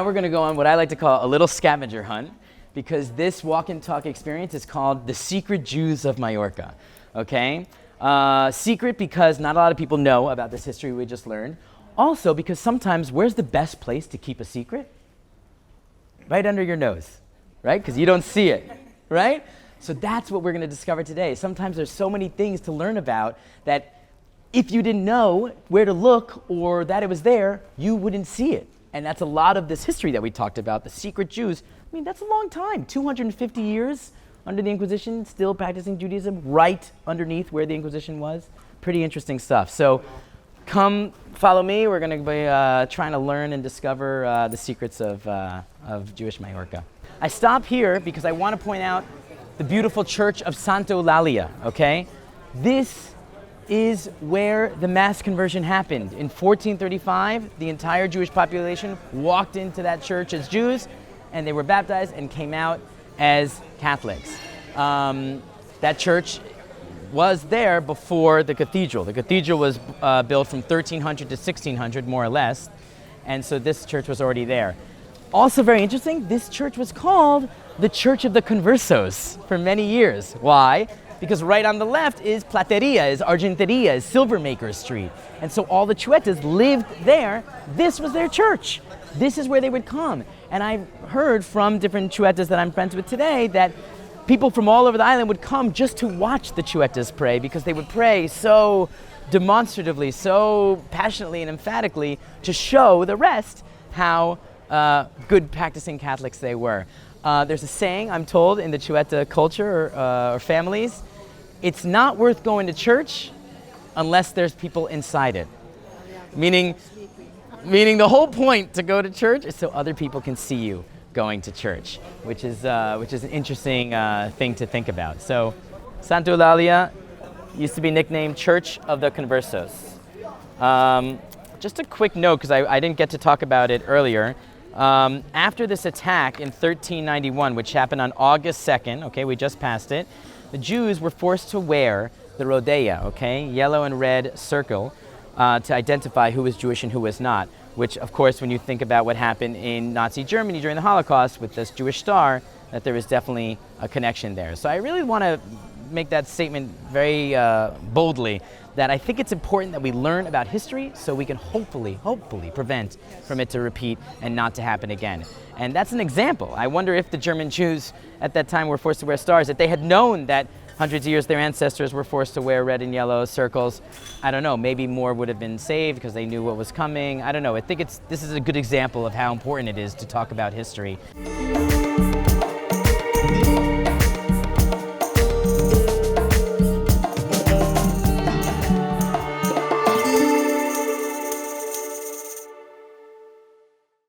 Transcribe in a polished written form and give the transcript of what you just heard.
we're going to go on what I like to call a little scavenger hunt, because this walk and talk experience is called the Secret Jews of Majorca, okay? Secret because not a lot of people know about this history we just learned. Also because sometimes, where's the best place to keep a secret? Right under your nose, right? Because you don't see it, right? So that's what we're going to discover today. Sometimes there's so many things to learn about that if you didn't know where to look or that it was there, you wouldn't see it. And that's a lot of this history that we talked about, the secret Jews. I mean, that's a long time, 250 years under the Inquisition, still practicing Judaism, right underneath where the Inquisition was. Pretty interesting stuff. So come follow me. We're going to be trying to learn and discover the secrets of Jewish Mallorca. I stop here because I want to point out the beautiful church of Santo Lalia, okay? This is where the mass conversion happened. In 1435, the entire Jewish population walked into that church as Jews, and they were baptized and came out as Catholics. That church was there before the cathedral. The cathedral was built from 1300 to 1600, more or less, and so this church was already there. Also very interesting, this church was called the Church of the Conversos for many years. Why? Because right on the left is Plateria, is Argenteria, is Silvermaker Street. And so all the Chuetas lived there. This was their church. This is where they would come. And I've heard from different Chuetas that I'm friends with today that people from all over the island would come just to watch the Chuetas pray, because they would pray so demonstratively, so passionately and emphatically to show the rest how good practicing Catholics they were. There's a saying, I'm told, in the Chueta culture or families, it's not worth going to church unless there's people inside it. Meaning the whole point to go to church is so other people can see you going to church, which is an interesting thing to think about. So, Santo Lalia used to be nicknamed Church of the Conversos. Just a quick note, because I didn't get to talk about it earlier. After this attack in 1391, which happened on August 2nd, okay, we just passed it, the Jews were forced to wear the rodea, okay, yellow and red circle, to identify who was Jewish and who was not, which, of course, when you think about what happened in Nazi Germany during the Holocaust with this Jewish star, that there is definitely a connection there. So I really want to make that statement very boldly, that I think it's important that we learn about history so we can hopefully prevent from it to repeat and not to happen again. And that's an example. I wonder if the German Jews at that time were forced to wear stars, if they had known that hundreds of years their ancestors were forced to wear red and yellow circles, I don't know, maybe more would have been saved because they knew what was coming. I don't know. I think this is a good example of how important it is to talk about history.